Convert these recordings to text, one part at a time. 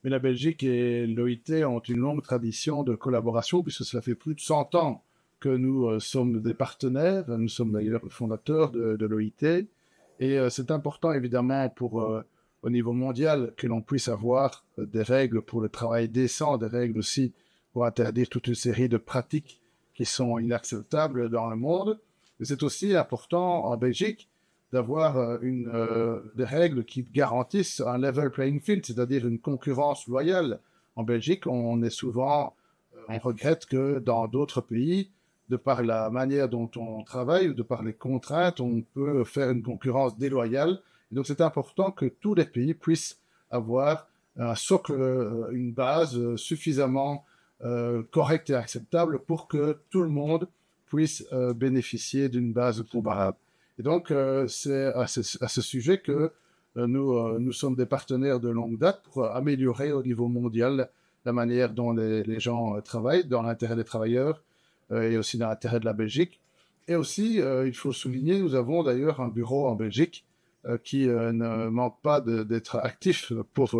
Mais la Belgique et l'OIT ont une longue tradition de collaboration, puisque cela fait plus de 100 ans que nous sommes des partenaires. Nous sommes d'ailleurs fondateurs de l'OIT. Et c'est important, évidemment, au niveau mondial, que l'on puisse avoir des règles pour le travail décent, des règles aussi pour interdire toute une série de pratiques qui sont inacceptables dans le monde. Mais c'est aussi important en Belgique d'avoir des règles qui garantissent un level playing field, c'est-à-dire une concurrence loyale. En Belgique, on regrette que dans d'autres pays, de par la manière dont on travaille ou de par les contraintes, on peut faire une concurrence déloyale. Et donc c'est important que tous les pays puissent avoir un socle, une base suffisamment correcte et acceptable pour que tout le monde puisse bénéficier d'une base comparable. Et donc, c'est à ce sujet que nous sommes des partenaires de longue date pour améliorer au niveau mondial la manière dont les gens travaillent, dans l'intérêt des travailleurs et aussi dans l'intérêt de la Belgique. Et aussi, il faut souligner, nous avons d'ailleurs un bureau en Belgique qui ne manque pas d'être actif pour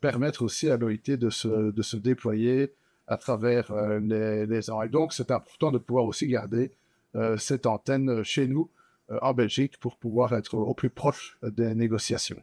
permettre aussi à l'OIT de se déployer à travers les ans. Et donc, c'est important de pouvoir aussi garder cette antenne chez nous en Belgique pour pouvoir être au plus proche des négociations.